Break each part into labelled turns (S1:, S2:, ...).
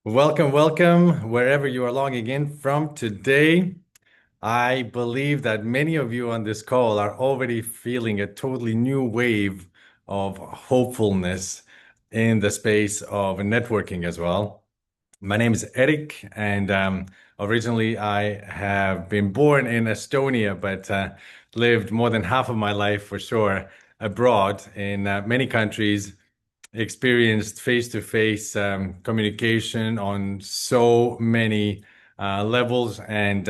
S1: Welcome, welcome, wherever you are logging in from today. I believe that many of you on this call are already feeling a totally new wave of hopefulness in the space of networking as well. My name is Erik, and originally I have been born in Estonia, but lived more than half of my life for sure abroad in many countries, experienced face-to-face communication on so many levels, and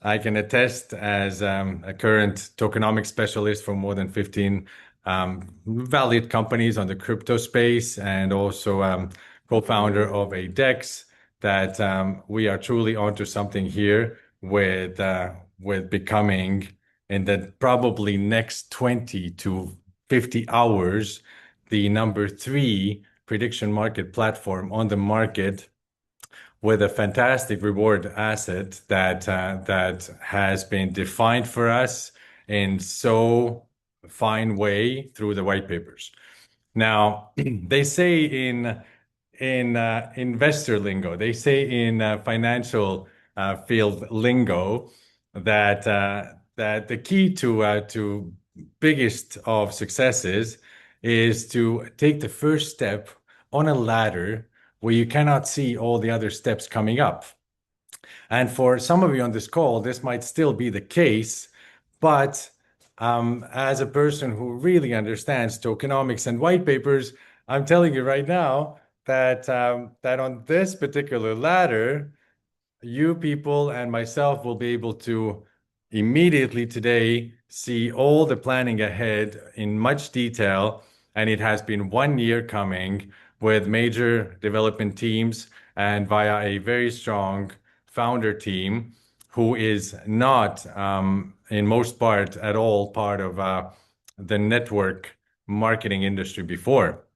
S1: I can attest as a current tokenomics specialist for more than 15 valued companies on the crypto space, and also co-founder of a DEX that we are truly onto something here with becoming in the probably next 20 to 50 hours the number three prediction market platform on the market with a fantastic reward asset that has been defined for us in so fine way through the white papers. Now, they say in investor lingo, they say in financial field lingo that the key to biggest of successes is to take the first step on a ladder where you cannot see all the other steps coming up. And for some of you on this call, this might still be the case, but as a person who really understands tokenomics and white papers, I'm telling you right now that on this particular ladder, you people and myself will be able to immediately today see all the planning ahead in much detail. And it has been 1 year coming with major development teams and via a very strong founder team who is not, in most part at all, part of the network marketing industry before.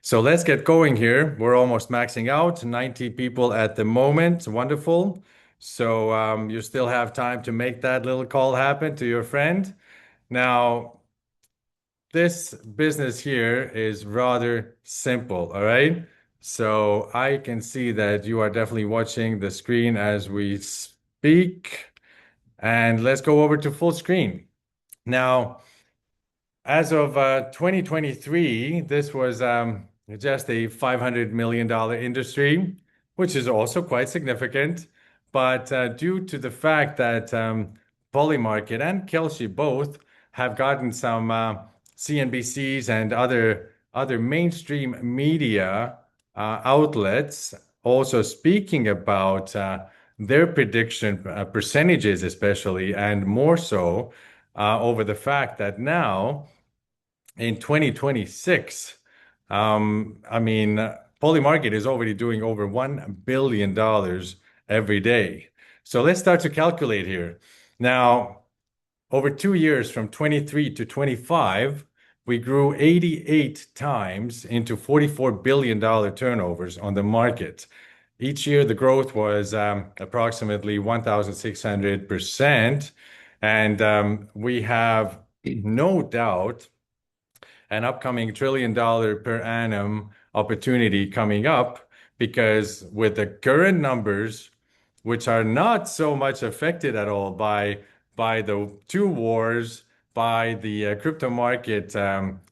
S1: So let's get going here. We're almost maxing out, 90 people at the moment. Wonderful. So you still have time to make that little call happen to your friend. Now, this business here is rather simple, all right? So I can see that you are definitely watching the screen as we speak. And let's go over to full screen. Now, as of 2023, this was just a $500 million industry, which is also quite significant. But due to the fact that Polymarket and Kelsey both have gotten some CNBCs and other mainstream media outlets also speaking about their prediction percentages, especially, and more so over the fact that now in 2026, I mean, Polymarket is already doing over $1 billion every day. So let's start to calculate here. Now, over 2 years from 23 to 25, we grew 88 times into $44 billion turnovers on the market. Each year, the growth was approximately 1,600%. And we have no doubt an upcoming $1 trillion per annum opportunity coming up because with the current numbers, which are not so much affected at all by the two wars, by the crypto market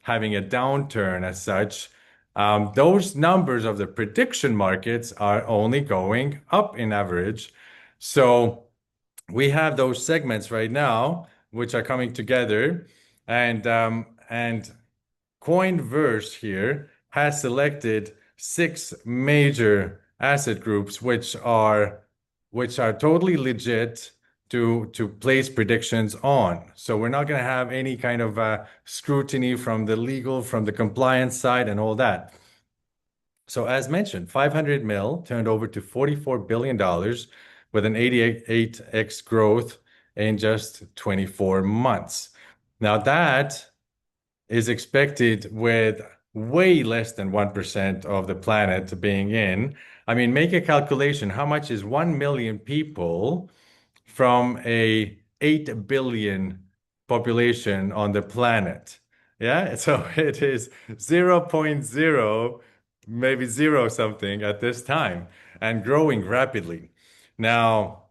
S1: having a downturn as such, those numbers of the prediction markets are only going up in average. So we have those segments right now, which are coming together, and Coinverse here has selected six major asset groups, which are totally legit to place predictions on. So we're not going to have any kind of scrutiny from the legal, from the compliance side, and all that. So as mentioned, 500 mil turned over to $44 billion with an 88x growth in just 24 months. Now that is expected with way less than 1% of the planet being in. I mean, make a calculation. How much is 1 million people from a 8 billion population on the planet? Yeah, so it is 0.0 maybe zero something at this time and growing rapidly. Now,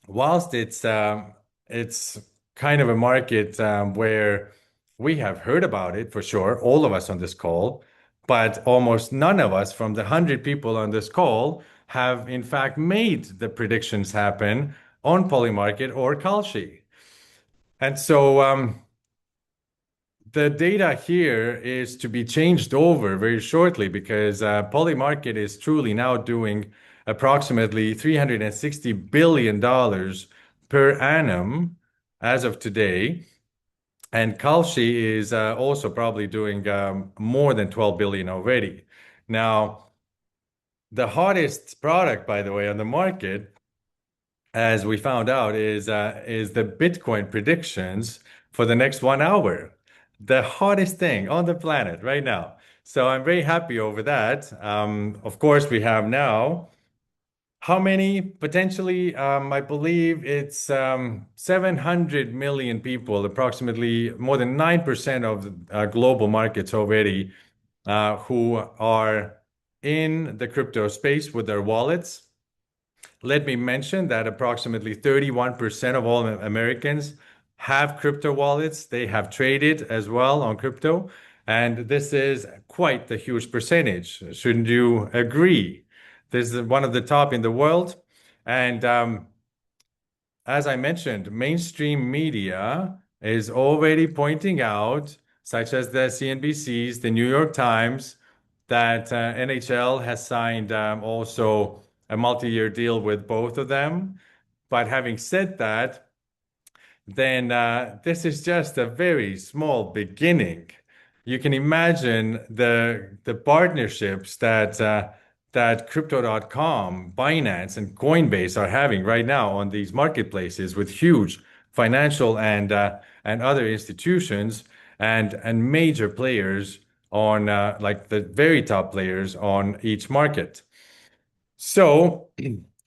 S1: whilst it's kind of a market where we have heard about it for sure, all of us on this call, but almost none of us from the 100 people on this call have in fact made the predictions happen on Polymarket or Kalshi. And so the data here is to be changed over very shortly because Polymarket is truly now doing approximately $360 billion per annum as of today. And Kalshi is also probably doing more than 12 billion already. Now, the hottest product, by the way, on the market, as we found out, is the Bitcoin predictions for the next 1 hour. The hottest thing on the planet right now. So I'm very happy over that. Of course, we have now how many potentially? I believe it's 700 million people, approximately more than 9% of the global markets already, who are in the crypto space with their wallets. Let me mention that approximately 31% of all Americans have crypto wallets. They have traded as well on crypto. And this is quite the huge percentage. Shouldn't you agree? This is one of the top in the world. And as I mentioned, mainstream media is already pointing out, such as the CNBCs, the New York Times, that NHL has signed also a multi-year deal with both of them. But having said that, then this is just a very small beginning. You can imagine the partnerships that Crypto.com, Binance, and Coinbase are having right now on these marketplaces with huge financial and other institutions and major players on like the very top players on each market. So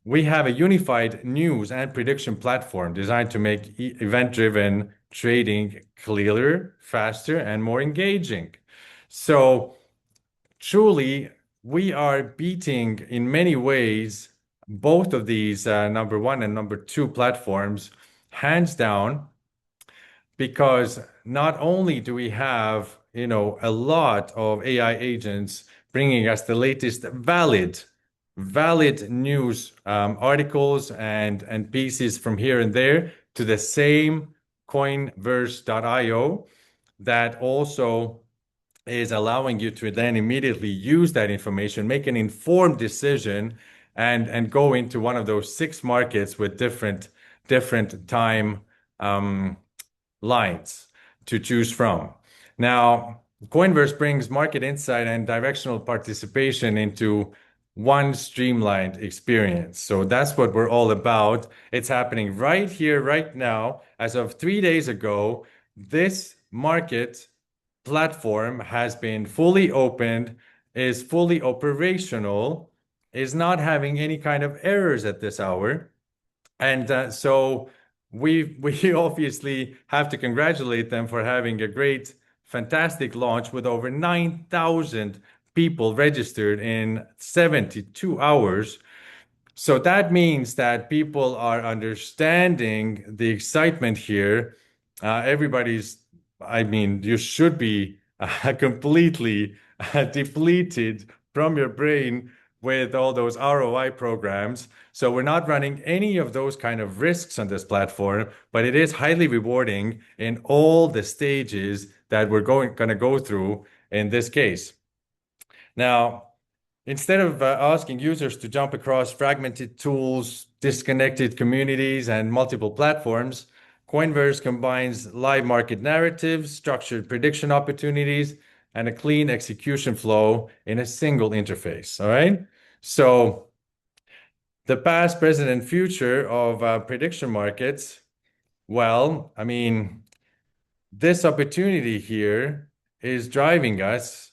S1: we have a unified news and prediction platform designed to make event-driven trading clearer, faster, and more engaging. So truly, we are beating in many ways both of these number one and number two platforms, hands down, because not only do we have, a lot of AI agents bringing us the latest valid news articles and pieces from here and there to the same Coinverse.io that also is allowing you to then immediately use that information, make an informed decision, and go into one of those six markets with different time lines to choose from. Now, Coinverse brings market insight and directional participation into one streamlined experience. So that's what we're all about. It's happening right here, right now. As of 3 days ago, this market platform has been fully opened, is fully operational, is not having any kind of errors at this hour. And so we obviously have to congratulate them for having a great, fantastic launch with over 9,000 people registered in 72 hours. So that means that people are understanding the excitement here. I mean, you should be completely depleted from your brain with all those ROI programs. So we're not running any of those kind of risks on this platform, but it is highly rewarding in all the stages that we're going to go through in this case. Now, instead of asking users to jump across fragmented tools, disconnected communities, and multiple platforms, Coinverse combines live market narratives, structured prediction opportunities, and a clean execution flow in a single interface. All right. So the past, present, and future of prediction markets. Well, I mean, this opportunity here is driving us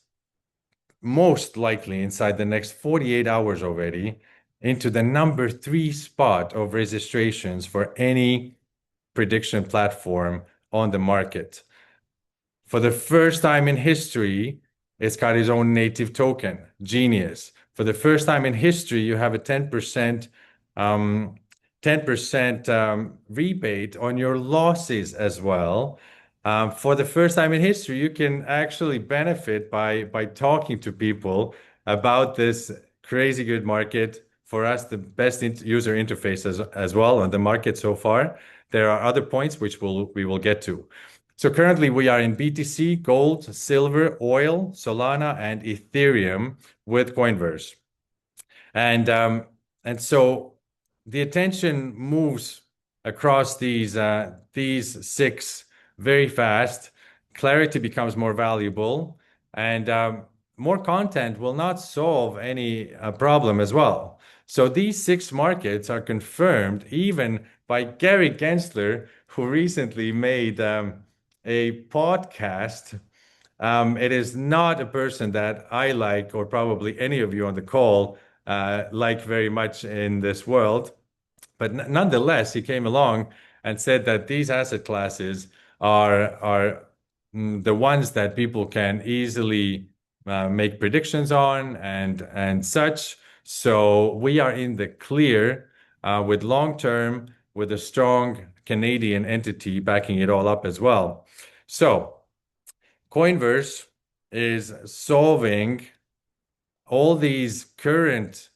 S1: most likely inside the next 48 hours already into the number 3 spot of registrations for any prediction platform on the market. For the first time in history, It's got its own native token, Genius. For the first time in history, you have a um, 10% rebate on your losses as well. For the first time in history, you can actually benefit by talking to people about this crazy good market. For us, the best user interface as well on the market so far. There are other points which we will get to. So currently we are in BTC, gold, silver, oil, Solana, and Ethereum with Coinverse. And and so the attention moves across these six very fast. Clarity becomes more valuable, and more content will not solve any problem as well. So these six markets are confirmed even by Gary Gensler, who recently made a podcast. It is not a person that I like, or probably any of you on the call like very much in this world. But nonetheless, he came along and said that these asset classes are the ones that people can easily make predictions on and such. So we are in the clear with long term, with a strong Canadian entity backing it all up as well. So Coinverse is solving all these current,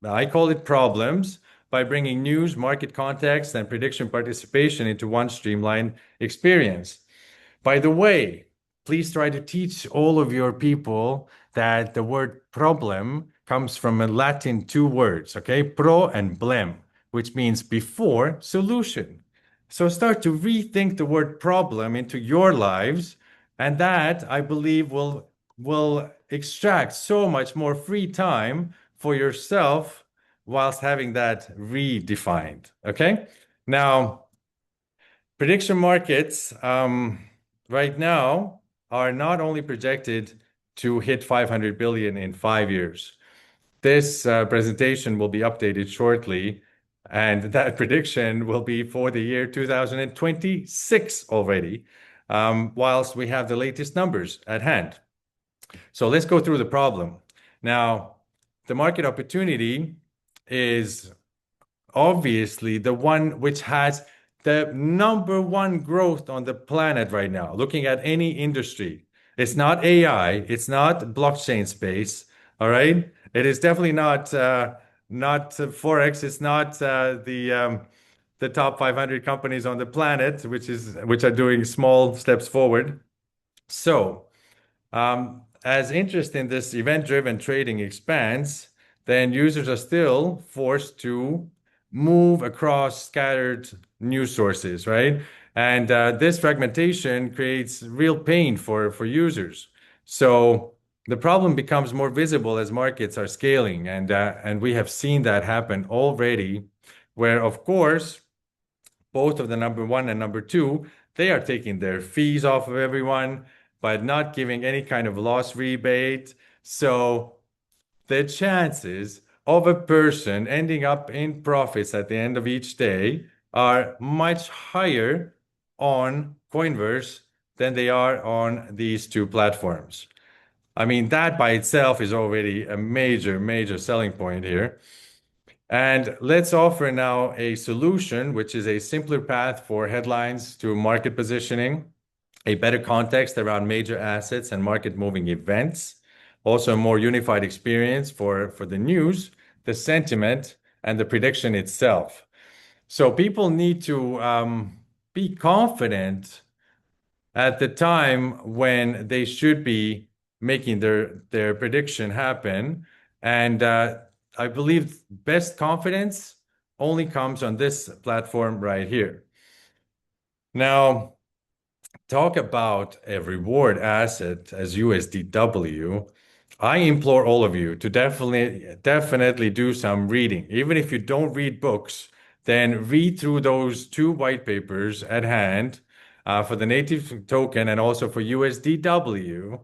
S1: I call it problems, by bringing news, market context, and prediction participation into one streamlined experience. By the way, please try to teach all of your people that the word problem comes from a Latin two words, okay? Pro and blem, which means before solution. So start to rethink the word problem into your lives, and that I believe will extract so much more free time for yourself whilst having that redefined. Okay. Now, prediction markets right now are not only projected to hit 500 billion in 5 years. This presentation will be updated shortly, and that prediction will be for the year 2026 already, whilst we have the latest numbers at hand. So let's go through the problem. Now, the market opportunity is obviously the one which has the number one growth on the planet right now, looking at any industry. It's not AI, it's not blockchain space, all right? It is definitely not Forex, it's not the top 500 companies on the planet, which are doing small steps forward. So, as interest in this event-driven trading expands, then users are still forced to move across scattered news sources, right? And this fragmentation creates real pain for users. So the problem becomes more visible as markets are scaling, and we have seen that happen already, where of course both of the number one and number two, they are taking their fees off of everyone, but not giving any kind of loss rebate. So the chances of a person ending up in profits at the end of each day are much higher on Coinverse than they are on these two platforms. I mean, that by itself is already a major, major selling point here. And let's offer now a solution, which is a simpler path for headlines to market positioning, a better context around major assets and market moving events, also a more unified experience for the news, the sentiment, and the prediction itself. So people need to be confident at the time when they should be making their prediction happen. And I believe best confidence only comes on this platform right here. Now, talk about a reward asset as USDW. I implore all of you to definitely do some reading. Even if you don't read books, then read through those two white papers at hand for the native token and also for USDW,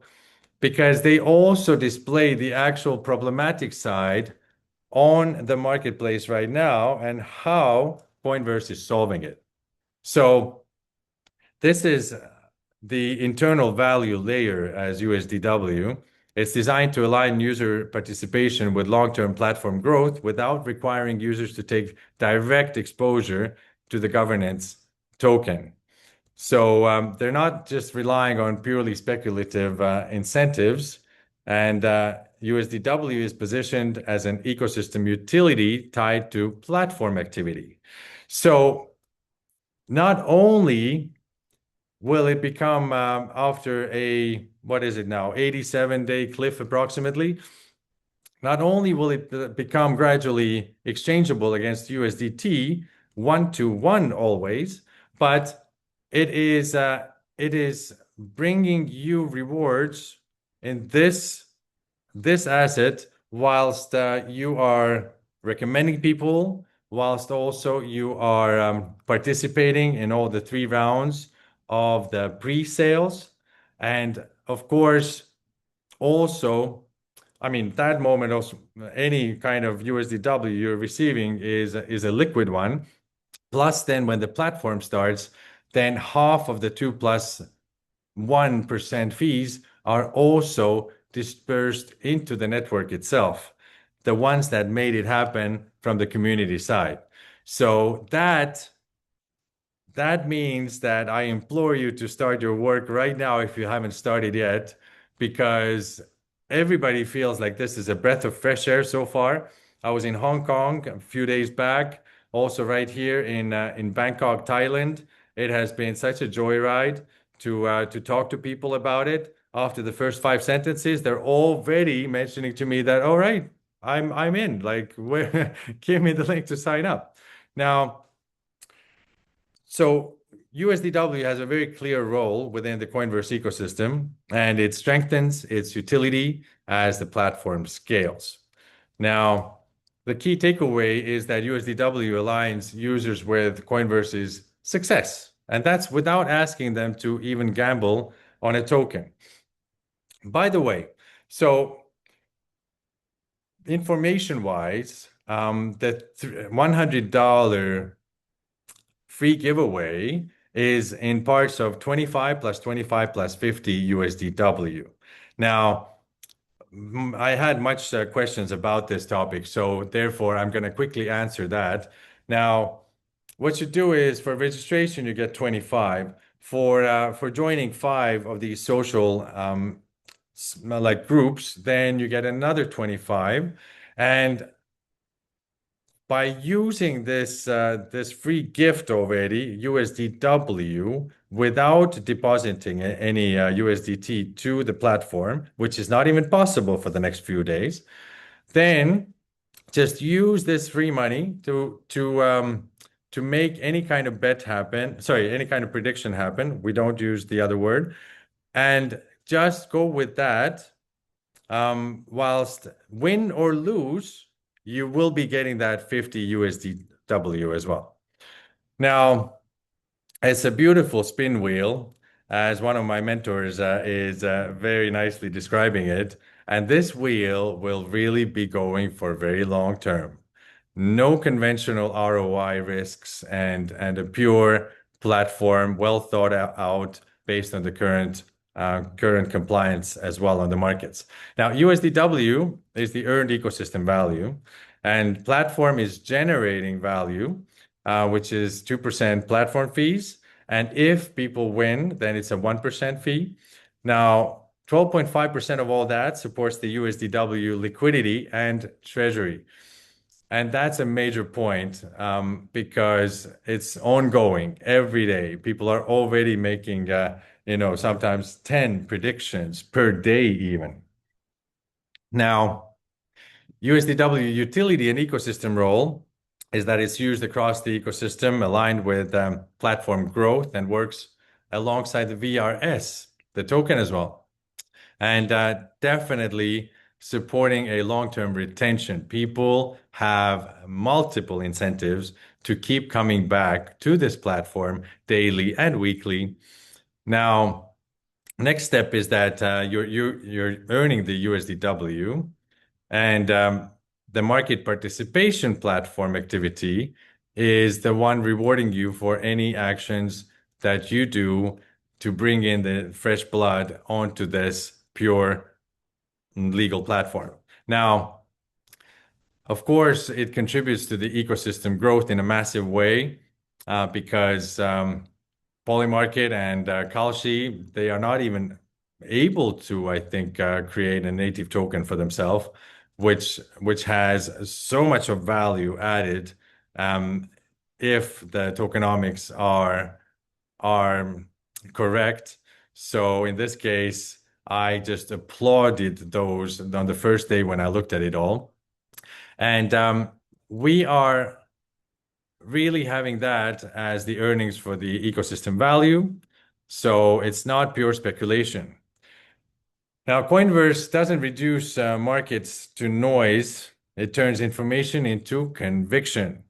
S1: because they also display the actual problematic side on the marketplace right now and how Coinverse is solving it. So this is the internal value layer as USDW. It's designed to align user participation with long-term platform growth without requiring users to take direct exposure to the governance token. So they're not just relying on purely speculative incentives. And USDW is positioned as an ecosystem utility tied to platform activity. So not only will it become after a, what is it now, 87-day cliff approximately, not only will it become gradually exchangeable against USDT one to one always, but it is bringing you rewards in this asset whilst you are recommending people, whilst also you are participating in all the 3 rounds of the pre-sales, and of course also. I mean, that moment also, any kind of USDW you're receiving is a liquid one. Plus, then when the platform starts, then half of the 2+1% fees are also dispersed into the network itself, the ones that made it happen from the community side. So that means that I implore you to start your work right now if you haven't started yet, because everybody feels like this is a breath of fresh air so far. I was in Hong Kong a few days back, also right here in Bangkok, Thailand. It has been such a joyride to talk to people about it. After the first 5 sentences, they're already mentioning to me that, all right, I'm in. Like, where, give me the link to sign up. Now, so USDW has a very clear role within the Coinverse ecosystem, and it strengthens its utility as the platform scales. Now, the key takeaway is that USDW aligns users with Coinverse's success, and that's without asking them to even gamble on a token. By the way, so information-wise, the $100 free giveaway is in parts of 25 plus 25 plus 50 USDW. Now, I had much questions about this topic, so therefore I'm going to quickly answer that. Now, what you do is for registration, you get 25. For joining 5 of these social like groups, then you get another 25. And by using this free gift already, USDW, without depositing any USDT to the platform, which is not even possible for the next few days, then just use this free money to make any kind of bet happen. Sorry, any kind of prediction happen. We don't use the other word, and just go with that. Whilst win or lose, you will be getting that 50 USDW as well. Now, it's a beautiful spin wheel, as one of my mentors is very nicely describing it. And this wheel will really be going for very long term. No conventional ROI risks, and a pure platform, well thought out based on the current compliance as well on the markets. Now, USDW is the earned ecosystem value, and platform is generating value, which is 2% platform fees. And if people win, then it's a 1% fee. Now, 12.5% of all that supports the USDW liquidity and treasury. And that's a major point, because it's ongoing every day. People are already making, sometimes 10 predictions per day even. Now, USDW utility and ecosystem role is that it's used across the ecosystem, aligned with platform growth, and works alongside the VRS, the token as well. And definitely supporting a long-term retention. People have multiple incentives to keep coming back to this platform daily and weekly. Now, next step is that you're earning the USDW, and the market participation platform activity is the one rewarding you for any actions that you do to bring in the fresh blood onto this pure legal platform. Now, of course, it contributes to the ecosystem growth in a massive way because Polymarket and Kalshi, they are not even able to, I think, create a native token for themselves, which has so much of value added um, if the tokenomics are correct. So in this case, I just applauded those on the first day when I looked at it all. And we are really having that as the earnings for the ecosystem value. So it's not pure speculation. Now, Coinverse doesn't reduce markets to noise. It turns information into conviction.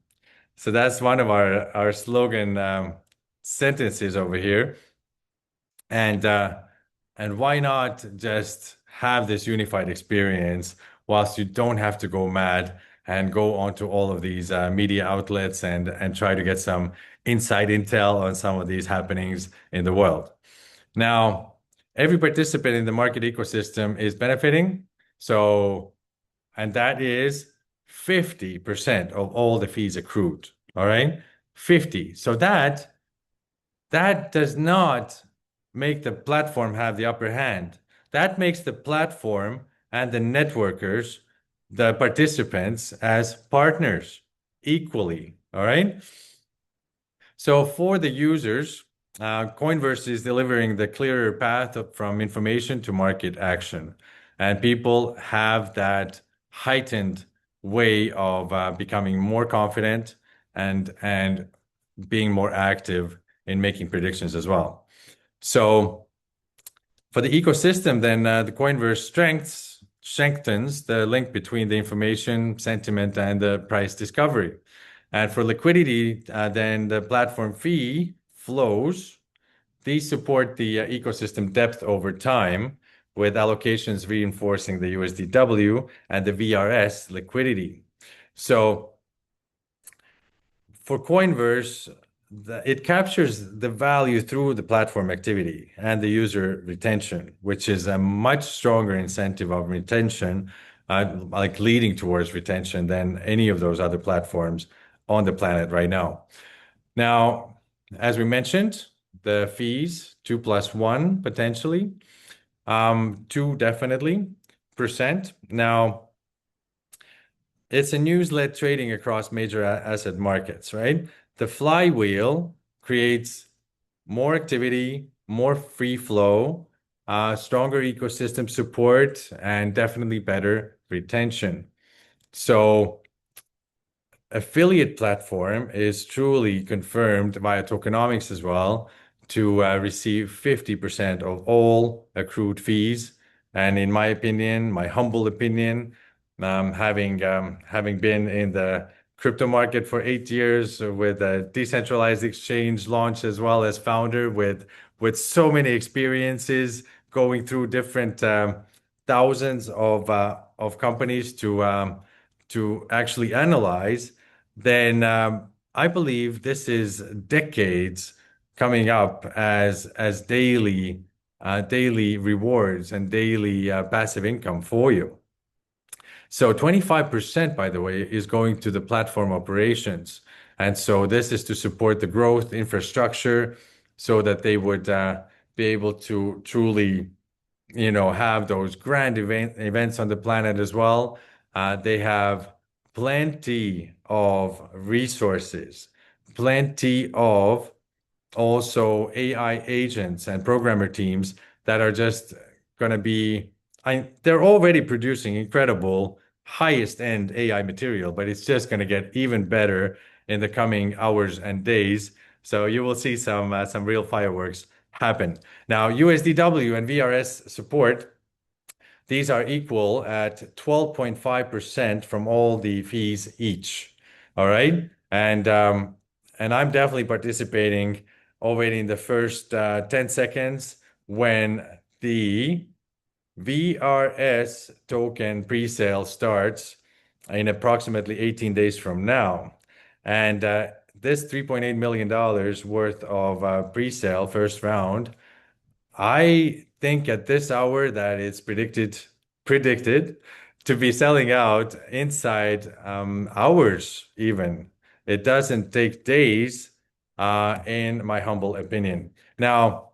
S1: So that's one of our slogan sentences over here. And uh, and why not just have this unified experience whilst you don't have to go mad and go onto all of these media outlets and try to get some inside intel on some of these happenings in the world. Now, every participant in the market ecosystem is benefiting. So, and that is 50% of all the fees accrued. All right. 50. So that does not make the platform have the upper hand. That makes the platform and the networkers, the participants, as partners equally. All right. So for the users, Coinverse is delivering the clearer path from information to market action. And people have that heightened way of becoming more confident and being more active in making predictions as well. So for the ecosystem, then the Coinverse strengthens the link between the information, sentiment, and the price discovery. And for liquidity, then the platform fee flows. These support the ecosystem depth over time, with allocations reinforcing the USDW and the VRS liquidity. So for Coinverse, it captures the value through the platform activity and the user retention, which is a much stronger incentive of retention, like leading towards retention than any of those other platforms on the planet right now. Now, as we mentioned, the fees, 2 + 1 potentially, 2 definitely percent. Now, it's a news-led trading across major asset markets, right? The flywheel creates more activity, more free flow, stronger ecosystem support, and definitely better retention. So affiliate platform is truly confirmed via tokenomics as well to receive 50% of all accrued fees. And in my opinion, my humble opinion, having been in the crypto market for 8 years with a decentralized exchange launch as well as founder with so many experiences going through different thousands of companies to actually analyze, then I believe this is decades coming up as daily rewards and daily passive income for you. So 25%, by the way, is going to the platform operations. And so this is to support the growth infrastructure so that they would be able to truly, have those grand events on the planet as well. They have plenty of resources, plenty of also AI agents and programmer teams that are just going to be, they're already producing incredible highest end AI material, but it's just going to get even better in the coming hours and days. So you will see some real fireworks happen. Now, USDW and VRS support, these are equal at 12.5% from all the fees each. All right. And I'm definitely participating already in the first 10 seconds when the VRS token pre-sale starts in approximately 18 days from now. And this $3.8 million worth of pre-sale first round, I think at this hour that it's predicted predicted to be selling out inside hours, even. It doesn't take days, in my humble opinion. Now,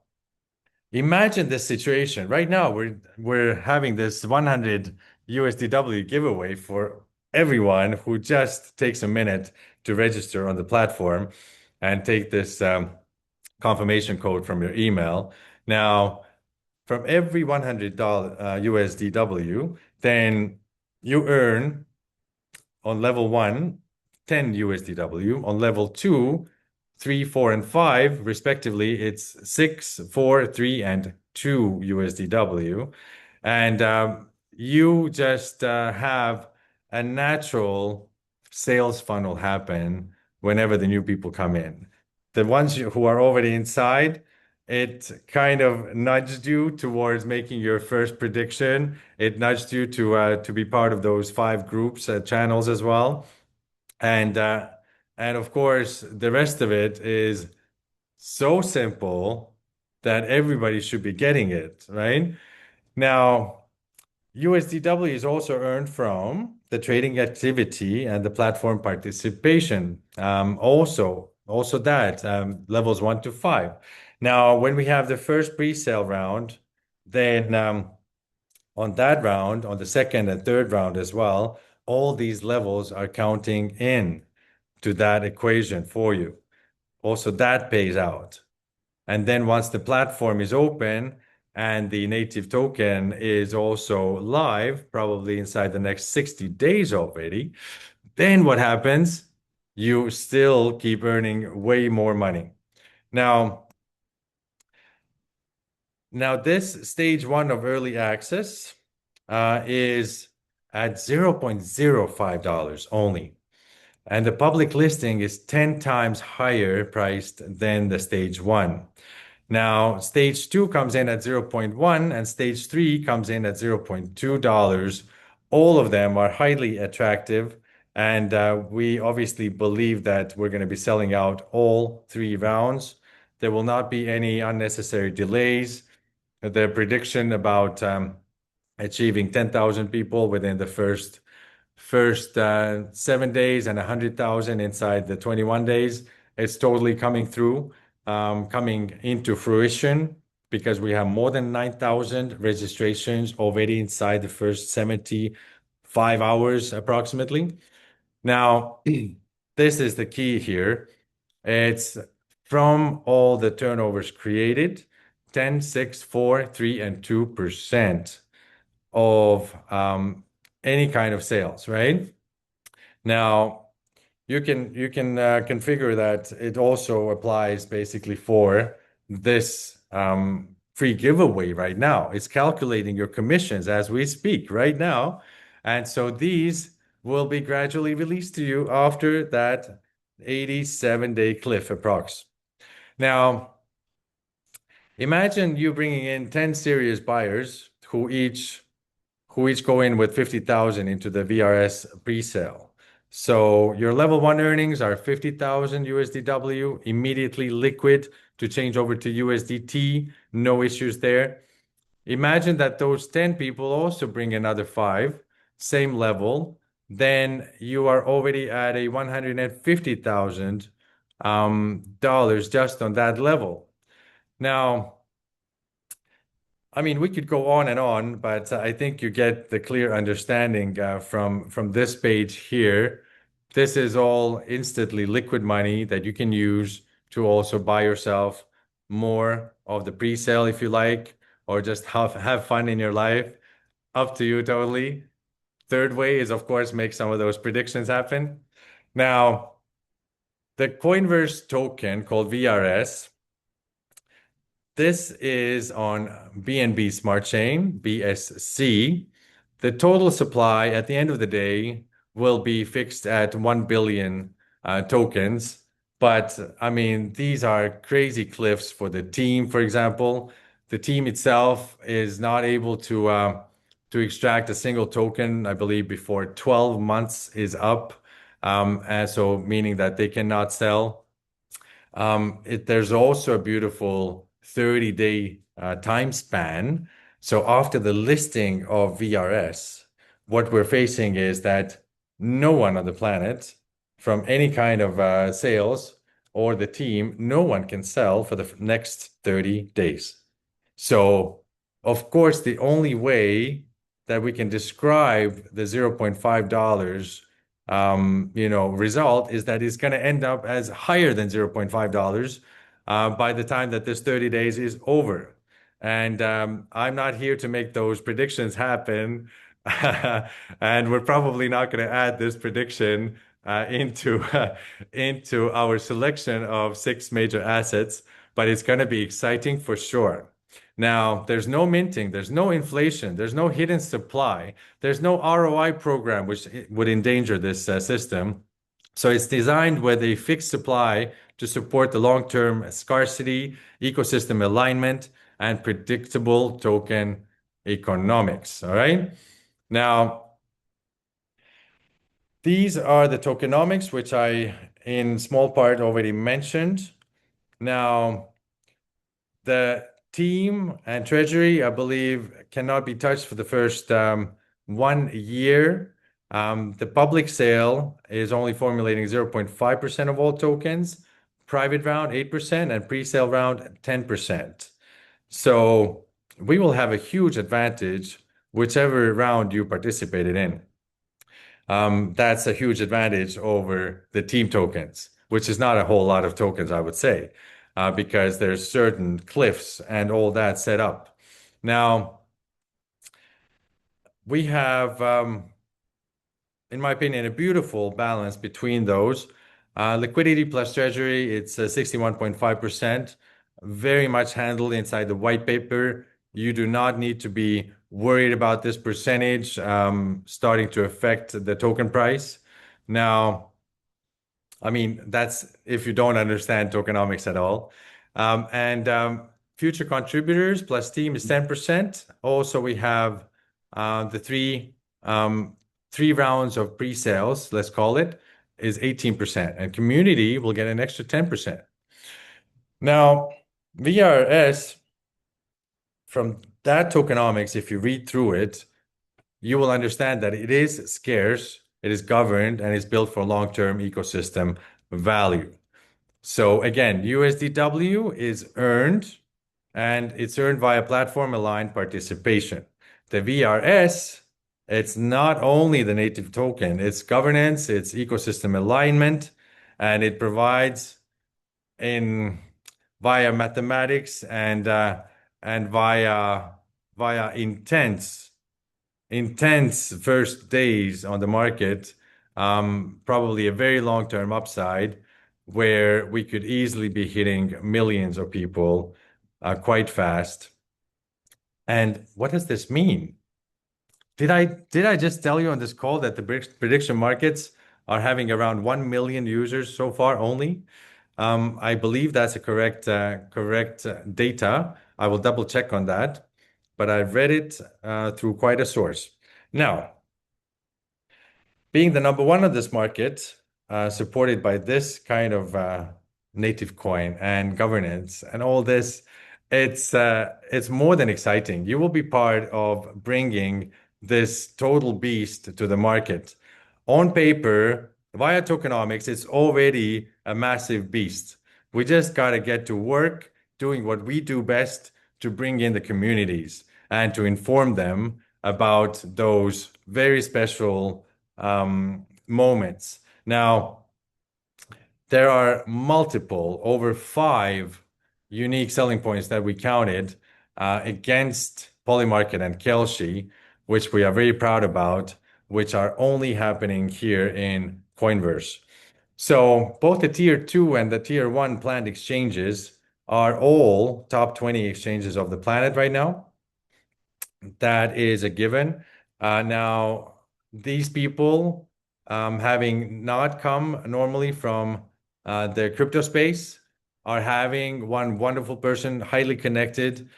S1: imagine this situation. Right now, we're having this 100 USDW giveaway for everyone who just takes a minute to register on the platform and take this confirmation code from your email. Now, from every $100 USDW, then you earn on level one, 10 USDW. On level two, 3, 4, and 5, respectively, it's 6, 4, 3, and 2 USDW. And you just have a natural sales funnel happen whenever the new people come in. The ones who are already inside, it kind of nudged you towards making your first prediction. It nudged you to be part of those 5 groups, channels as well. And and of course, the rest of it is so simple that everybody should be getting it, right? Now, USDW is also earned from the trading activity and the platform participation. Also that levels 1 to 5. Now, when we have the first pre-sale round, then on that round, on the second and third round as well, all these levels are counting in to that equation for you. Also, that pays out. And then once the platform is open and the native token is also live, probably inside the next 60 days already, then what happens? You still keep earning way more money. Now, this stage one of early access is at $0.05 only. And the public listing is 10 times higher priced than the stage one. Now, stage two comes in at 0.1 and stage three comes in at $0.2. All of them are highly attractive. And we obviously believe that we're going to be selling out all 3 rounds. There will not be any unnecessary delays. The prediction about achieving 10,000 people within the first 7 days and 100,000 inside the 21 days. It's totally coming through, coming into fruition because we have more than 9,000 registrations already inside the first 75 hours approximately. Now, this is the key here. It's from all the turnovers created, 10, 6, 4, 3, and 2% of any kind of sales, right? Now, you can configure that it also applies basically for this free giveaway right now. It's calculating your commissions as we speak right now. And so these will be gradually released to you after that 87-day cliff approx. Now, imagine you bringing in 10 serious buyers who each go in with 50,000 into the VRS pre-sale. So your level one earnings are 50,000 USDW, immediately liquid to change over to USDT, no issues there. Imagine that those 10 people also bring another 5, same level, then you are already at a $150,000 dollars just on that level. Now, I mean, we could go on and on, but I think you get the clear understanding from this page here. This is all instantly liquid money that you can use to also buy yourself more of the pre-sale if you like, or just have fun in your life. Up to you totally. Third way is, of course, make some of those predictions happen. Now, the Coinverse token called VRS. This is on BNB Smart Chain, BSC. The total supply at the end of the day will be fixed at 1 billion tokens. But I mean, these are crazy cliffs for the team, for example. The team itself is not able to extract a single token, I believe, before 12 months is up. And so meaning that they cannot sell. There's also a beautiful 30-day time span So after the listing of VRS, what we're facing is that no one on the planet, from any kind of sales or the team, no one can sell for the next 30 days. So, of course, the only way that we can describe the $0.5 result is that it's going to end up as higher than $0.5 by the time that this 30 days is over. And I'm not here to make those predictions happen. And we're probably not going to add this prediction into our selection of six major assets, but it's going to be exciting for sure. Now, there's no minting, there's no inflation, there's no hidden supply, there's no ROI program which would endanger this system. So it's designed with a fixed supply to support the long-term scarcity, ecosystem alignment, and predictable token economics. All right. Now, these are the tokenomics, which I, in small part, already mentioned. Now, the team and treasury, I believe, cannot be touched for the first 1 year. The public sale is only formulating 0.5% of all tokens, private round 8%, and pre-sale round 10%. So we will have a huge advantage whichever round you participated in. That's a huge advantage over the team tokens, which is not a whole lot of tokens, I would say, because there's certain cliffs and all that set up. Now, we have, in my opinion, a beautiful balance between those. Liquidity plus treasury, it's 61.5%, very much handled inside the white paper. You do not need to be worried about this percentage starting to affect the token price. Now, I mean, that's if you don't understand tokenomics at all. And future contributors plus team is 10%. Also, we have the three rounds of pre-sales, let's call it, is 18%. And community will get an extra 10%. Now, VRS, from that tokenomics, if you read through it, you will understand that it is scarce, it is governed, and it's built for long-term ecosystem value. So again, USDW is earned, and it's earned via platform-aligned participation. The VRS, it's not only the native token, it's governance, it's ecosystem alignment, and it provides in via mathematics and via intense first days on the market, probably a very long-term upside where we could easily be hitting millions of people quite fast. And what does this mean? Did I just tell you on this call that the prediction markets are having around 1 million users so far only? I believe that's a correct data. I will double check on that, but I've read it through quite a source. Now, being the number one of this market, supported by this kind of native coin and governance and all this, it's more than exciting. You will be part of bringing this total beast to the market. On paper, via tokenomics, it's already a massive beast. We just got to get to work doing what we do best to bring in the communities and to inform them about those very special moments. Now, there are multiple, over 5 unique selling points that we counted against Polymarket and Kelshi, which we are very proud about, which are only happening here in Coinverse. So both the tier 2 and the tier 1 planned exchanges are all top 20 exchanges of the planet right now. That is a given. Now, these people, having not come normally from the crypto space, are having one wonderful person highly connected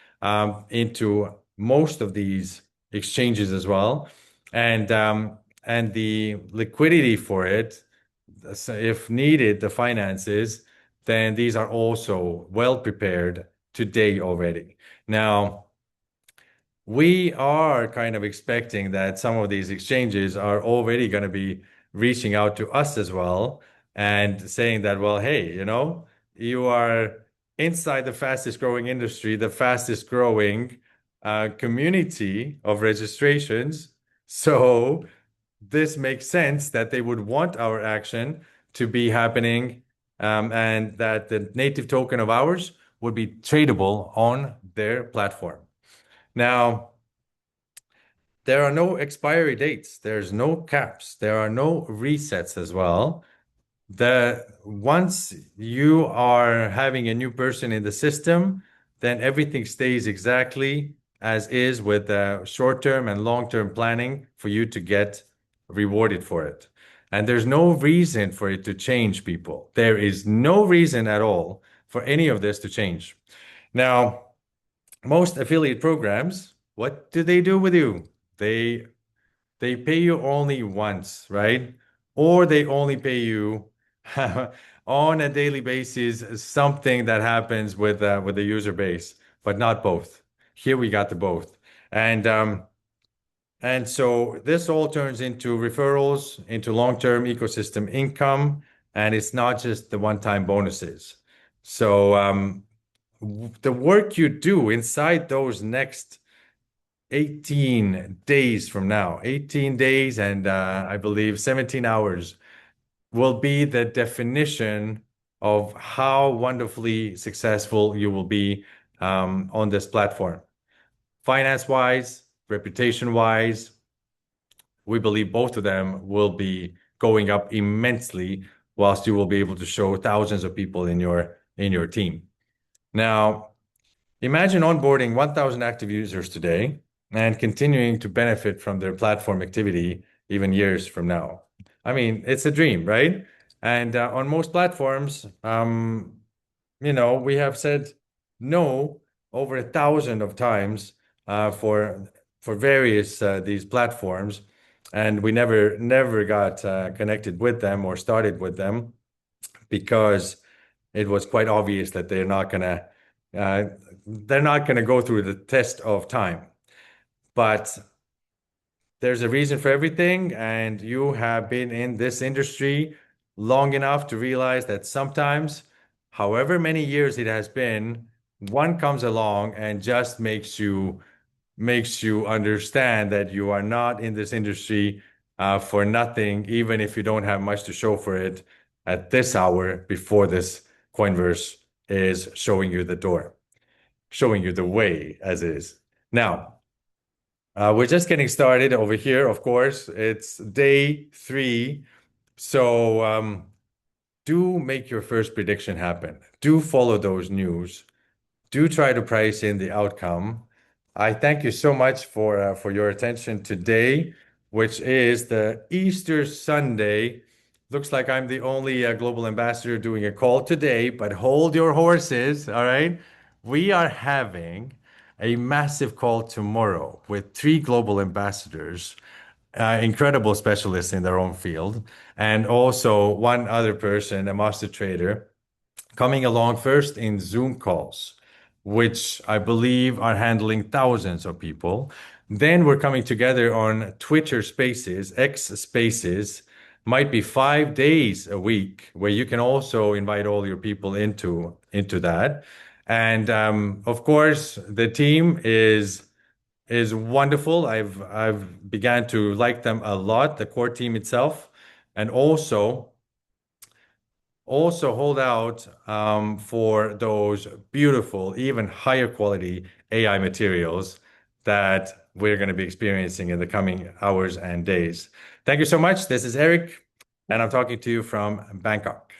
S1: into most of these exchanges as well. And the liquidity for it, so if needed, the finances, then these are also well prepared today already. Now, we are kind of expecting that some of these exchanges are already going to be reaching out to us as well and saying that, well, hey, you are inside the fastest growing industry, the fastest growing community of registrations. So this makes sense that they would want our action to be happening, and that the native token of ours would be tradable on their platform. Now, there are no expiry dates, there's no caps, there are no resets as well. The once you are having a new person in the system, then everything stays exactly as is with the short-term and long-term planning for you to get rewarded for it. And there's no reason for it to change, people. There is no reason at all for any of this to change. Now, most affiliate programs, what do they do with you? They they pay you only once, right? Or they only pay you on a daily basis, something that happens with the user base, but not both. Here we got the both. And so this all turns into referrals, into long-term ecosystem income, and it's not just the one-time bonuses. So the work you do inside those next 18 days from now, 18 days and I believe 17 hours will be the definition of how wonderfully successful you will be on this platform. Finance-wise, reputation-wise, we believe both of them will be going up immensely, whilst you will be able to show thousands of people in your team. Now, imagine onboarding 1,000 active users today and continuing to benefit from their platform activity even years from now. I mean, it's a dream, right? And on most platforms, we have said no over 1,000 of times for various these platforms, and we never got connected with them or started with them because it was quite obvious that uh, they're not gonna go through the test of time. But there's a reason for everything, and you have been in this industry long enough to realize that sometimes, however many years it has been, one comes along and just makes you understand that you are not in this industry for nothing, even if you don't have much to show for it at this hour before this Coinverse is showing you the door, showing you the way as is. Now, we're just getting started over here, of course. It's day 3. So do make your first prediction happen. Do follow those news. Do try to price in the outcome. I thank you so much for your attention today, which is the Easter Sunday. Looks like I'm the only global ambassador doing a call today, but hold your horses, all right? We are having a massive call tomorrow with 3 global ambassadors, incredible specialists in their own field, and also one other person, a master trader coming along first in Zoom calls, which I believe are handling thousands of people. Then we're coming together on Twitter Spaces, X Spaces, might be 5 days a week, where you can also invite all your people into that. And of course, the team is wonderful. I've began to like them a lot, the core team itself, and also hold out for those beautiful, even higher quality AI materials that we're going to be experiencing in the coming hours and days. Thank you so much. This is Erik, and I'm talking to you from Bangkok.